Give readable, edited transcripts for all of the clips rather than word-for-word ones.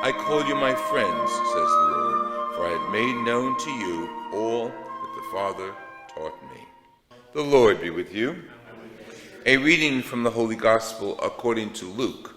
I call you my friends, says the Lord, for I have made known to you all that the Father taught me. The Lord be with you. A reading from the Holy Gospel according to Luke.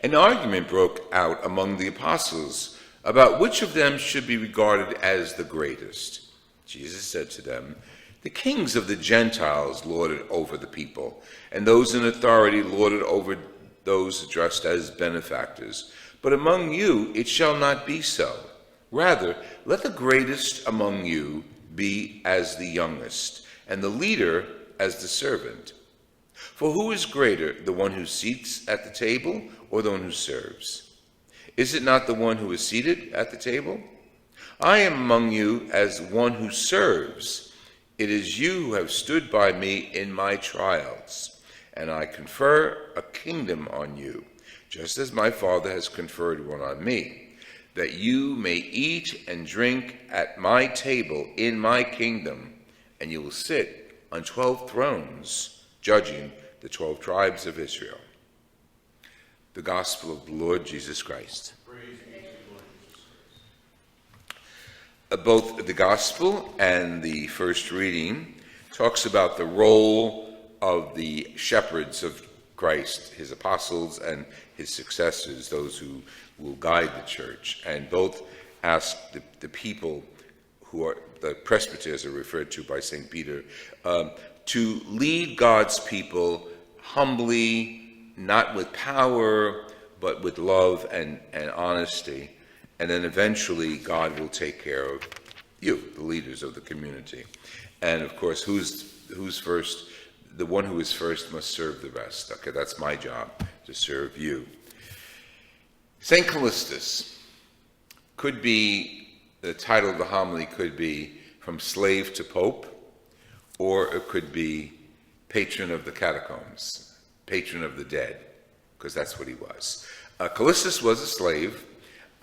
An argument broke out among the apostles about which of them should be regarded as the greatest. Jesus said to them, "The kings of the Gentiles lord it over the people, and those in authority lord it over those addressed as benefactors. But among you it shall not be so. Rather, let the greatest among you be as the youngest, and the leader as the servant. For who is greater, the one who sits at the table or the one who serves? Is it not the one who is seated at the table? I am among you as one who serves. It is you who have stood by me in my trials, and I confer a kingdom on you, just as my Father has conferred one on me, that you may eat and drink at my table in my kingdom, and you will sit on 12 thrones, judging the 12 tribes of Israel." The Gospel of the Lord Jesus Christ. Praise be to the Lord Jesus Christ. Both the Gospel and the first reading talks about the role of the shepherds of Christ, his apostles and his successors, those who will guide the church. And both ask the people who are, the presbyters are referred to by St. Peter, to lead God's people humbly, not with power, but with love and honesty. And then eventually God will take care of you, the leaders of the community. And of course, who's first? The one who is first must serve the rest. Okay, that's my job, to serve you. St. Callistus could be, the title of the homily could be From Slave to Pope, or it could be Patron of the Catacombs, Patron of the Dead, because that's what he was. Callistus was a slave,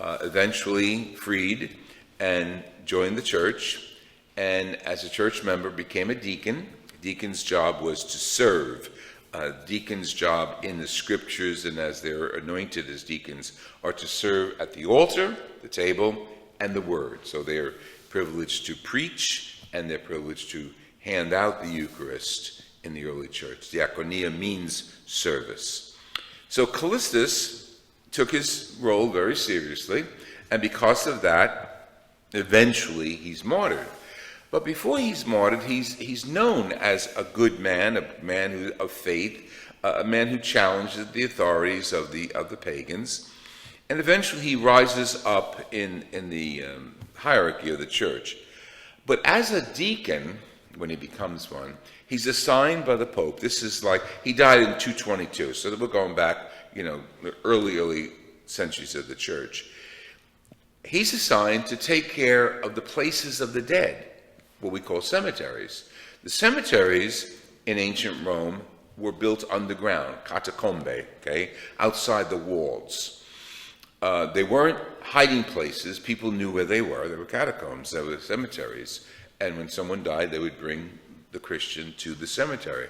eventually freed and joined the church, and as a church member became a deacon. Deacon's job was to serve. Deacon's job in the scriptures and as they're anointed as deacons are to serve at the altar, the table, and the word. So they're privileged to preach and they're privileged to hand out the Eucharist in the early church. Diaconia means service. So Callistus took his role very seriously, and because of that, eventually he's martyred. But before he's martyred, he's known as a good man, a man of faith, a man who challenges the authorities of the pagans, and eventually he rises up in the hierarchy of the church. But as a deacon, when he becomes one, he's assigned by the Pope. This is like, he died in 222, so that we're going back, the early centuries of the church. He's assigned to take care of the places of the dead, what we call cemeteries. The cemeteries in ancient Rome were built underground, Catacombs, outside the walls. They weren't hiding places. People knew where they were. They were catacombs. They were cemeteries. And when someone died, they would bring the Christian to the cemetery.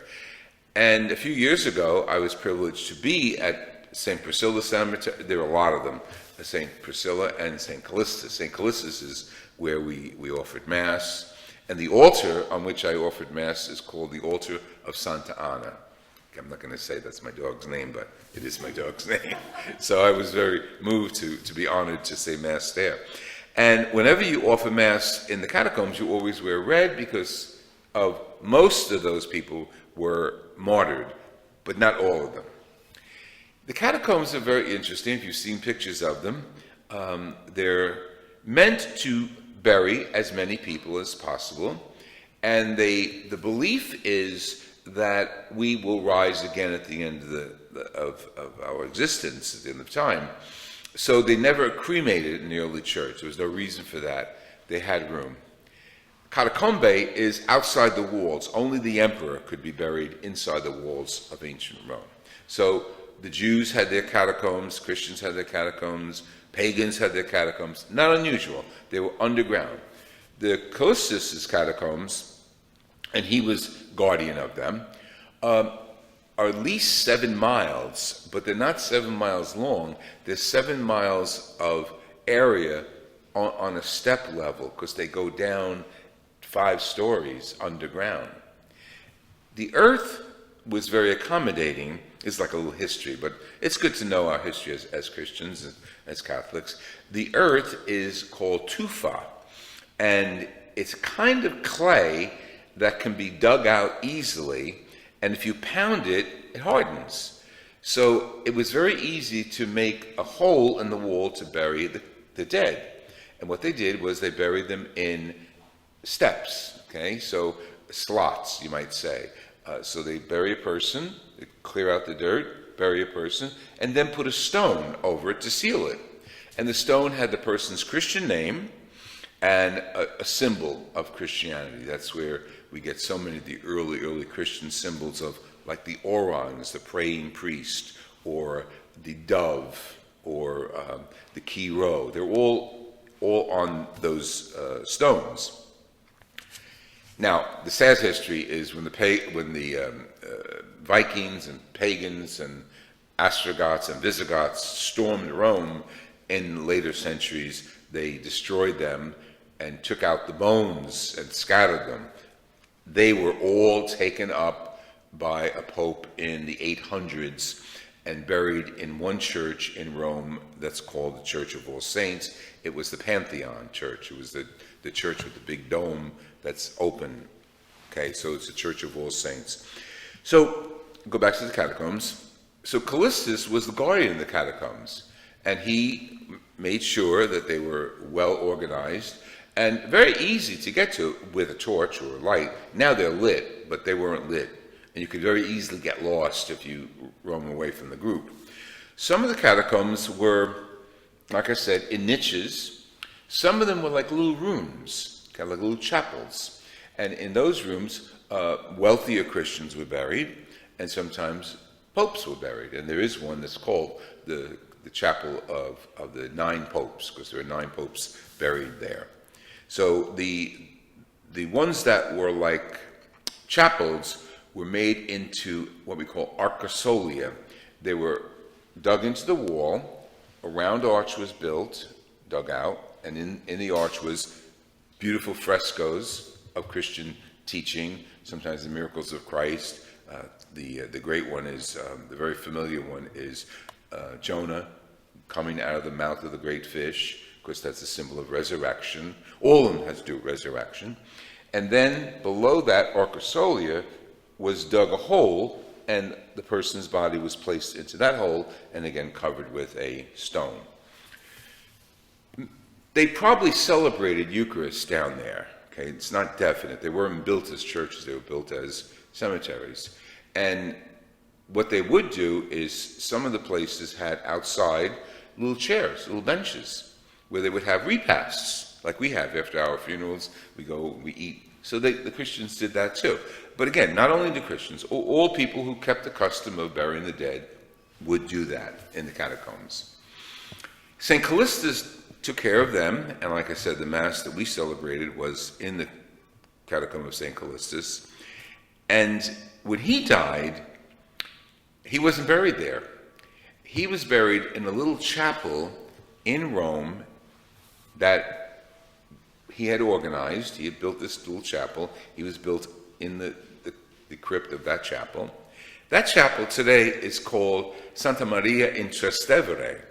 And a few years ago, I was privileged to be at St. Priscilla Cemetery. There are a lot of them, St. Priscilla and St. Callistus. St. Callistus is where we offered Mass. And the altar on which I offered Mass is called the altar of Santa Anna. I'm not going to say that's my dog's name, but it is my dog's name. So I was very moved to be honored to say Mass there. And whenever you offer Mass in the catacombs, you always wear red because of most of those people were martyred, but not all of them. The catacombs are very interesting. If you've seen pictures of them, they're meant to bury as many people as possible, and the belief is that we will rise again at the end of our existence, at the end of time. So they never cremated in the early church. There was no reason for that. They had room. Catacomb is outside the walls. Only the emperor could be buried inside the walls of ancient Rome. So the Jews had their catacombs, Christians had their catacombs, pagans had their catacombs. Not unusual. They were underground. The Callistus' catacombs, and he was guardian of them, are at least 7 miles, but they're not 7 miles long. There's 7 miles of area on a step level because they go down 5 stories underground. The earth was very accommodating. It's like a little history, but it's good to know our history as Christians, as Catholics. The earth is called tufa, and it's kind of clay that can be dug out easily, and if you pound it, it hardens. So it was very easy to make a hole in the wall to bury the dead. And what they did was they buried them in steps, okay? So slots, you might say. So they bury a person, they clear out the dirt, bury a person, and then put a stone over it to seal it. And the stone had the person's Christian name and a symbol of Christianity. That's where we get so many of the early Christian symbols of, like the orangs, the praying priest, or the dove, or the key row. They're all on those stones. Now, the sad history is when the Vikings and pagans and Ostrogoths and Visigoths stormed Rome in later centuries, they destroyed them and took out the bones and scattered them. They were all taken up by a pope in the 800s and buried in one church in Rome that's called the Church of All Saints. It was the Pantheon Church. It was the church with the big dome that's open. Okay, so it's the Church of All Saints. So, go back to the catacombs. So Callistus was the guardian of the catacombs, and he made sure that they were well organized and very easy to get to with a torch or a light. Now they're lit, but they weren't lit, and you could very easily get lost if you roam away from the group. Some of the catacombs were, like I said, in niches. Some of them were like little rooms, kind of like little chapels. And in those rooms, wealthier Christians were buried, and sometimes popes were buried. And there is one that's called the chapel of the 9 popes, because there are 9 popes buried there. So the ones that were like chapels were made into what we call arcosolia. They were dug into the wall, a round arch was built, dug out, and in the arch was beautiful frescoes of Christian teaching, sometimes the miracles of Christ. The great one is, the very familiar one is Jonah coming out of the mouth of the great fish, because that's a symbol of resurrection. All of them has to do with resurrection. And then below that arcosolia was dug a hole, and the person's body was placed into that hole, and again covered with a stone. They probably celebrated Eucharist down there. Okay, it's not definite. They weren't built as churches, they were built as cemeteries. And what they would do is some of the places had outside little chairs, little benches, where they would have repasts, like we have after our funerals. We go, we eat. So the Christians did that too. But again, not only the Christians, all people who kept the custom of burying the dead would do that in the catacombs. St. Callistus took care of them, and like I said, the Mass that we celebrated was in the Catacomb of St. Callistus. And when he died, he wasn't buried there. He was buried in a little chapel in Rome that he had organized. He had built this little chapel. He was built in the crypt of that chapel. That chapel today is called Santa Maria in Trastevere,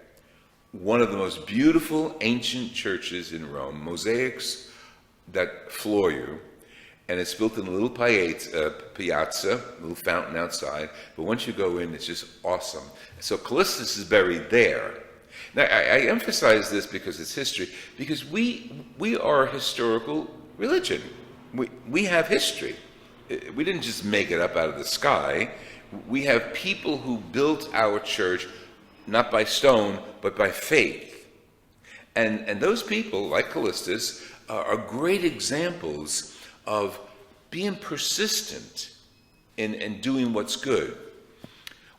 one of the most beautiful ancient churches in Rome, mosaics that floor you, and it's built in a little piazza, a little fountain outside, but once you go in, it's just awesome. So Callistus is buried there. Now, I emphasize this because it's history, because we are a historical religion. We have history. We didn't just make it up out of the sky. We have people who built our church not by stone, but by faith. And those people, like Callistus, are great examples of being persistent in doing what's good.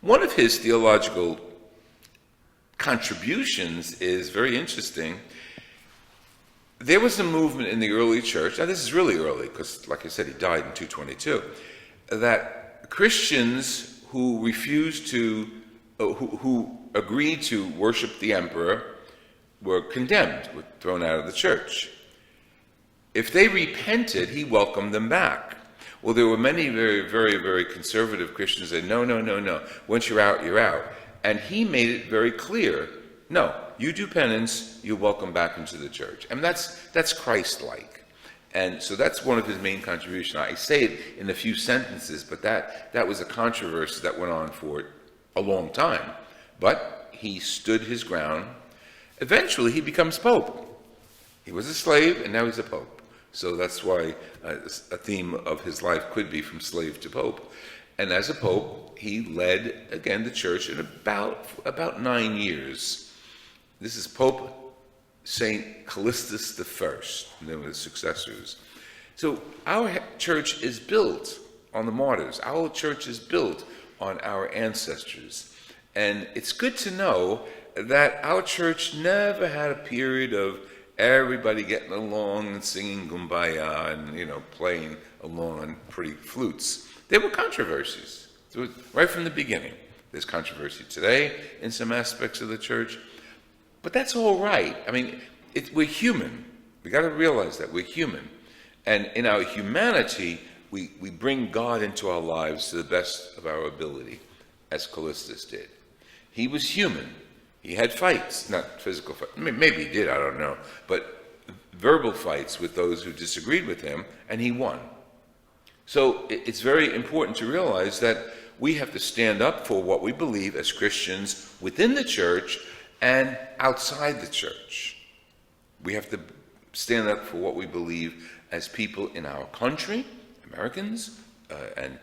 One of his theological contributions is very interesting. There was a movement in the early church, now this is really early, because like I said, he died in 222, that Christians who refused to, who agreed to worship the emperor were condemned, were thrown out of the church. If they repented, he welcomed them back. Well, there were many very, very, very conservative Christians that said, no, no, no, no. Once you're out, you're out. And he made it very clear, no, you do penance, you're welcome back into the church. And that's Christ-like. And so that's one of his main contributions. I say it in a few sentences, but that was a controversy that went on for a long time. But he stood his ground. Eventually, he becomes pope. He was a slave, and now he's a pope. So that's why a theme of his life could be from slave to pope. And as a pope, he led, again, the church in about 9 years. This is Pope St. Callistus I, and then his successors. So our church is built on the martyrs. Our church is built on our ancestors. And it's good to know that our church never had a period of everybody getting along and singing Kumbaya and, playing along on pretty flutes. There were controversies. So right from the beginning. There's controversy today in some aspects of the church. But that's all right. I mean, we're human. We got to realize that we're human. And in our humanity, we bring God into our lives to the best of our ability, as Callistus did. He was human. He had fights, not physical fights. Maybe he did, I don't know. But verbal fights with those who disagreed with him, and he won. So it's very important to realize that we have to stand up for what we believe as Christians within the church and outside the church. We have to stand up for what we believe as people in our country, Americans, and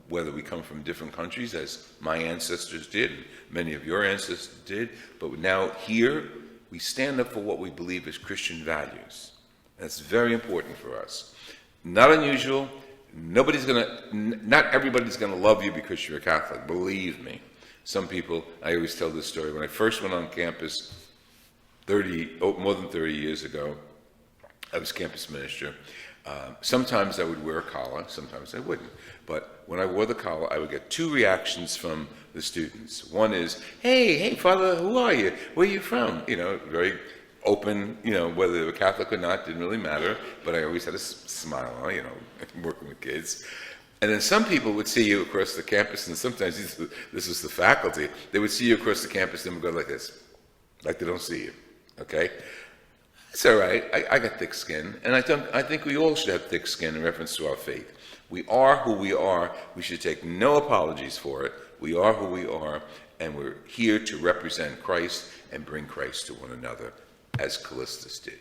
whether we come from different countries, as my ancestors did, and many of your ancestors did, but now here, we stand up for what we believe as Christian values. That's very important for us. Not unusual. Not everybody's going to love you because you're a Catholic, believe me. Some people, I always tell this story, when I first went on campus more than 30 years ago, I was campus minister. Sometimes I would wear a collar, sometimes I wouldn't. But when I wore the collar, I would get two reactions from the students. One is, hey, Father, who are you? Where are you from? Very open, whether they were Catholic or not, didn't really matter. But I always had a smile on, working with kids. And then some people would see you across the campus, and sometimes this is the faculty, they would see you across the campus and would go like this, like they don't see you, okay? It's all right. I got thick skin, and I think we all should have thick skin in reference to our faith. We are who we are. We should take no apologies for it. We are who we are, and we're here to represent Christ and bring Christ to one another, as Callistus did.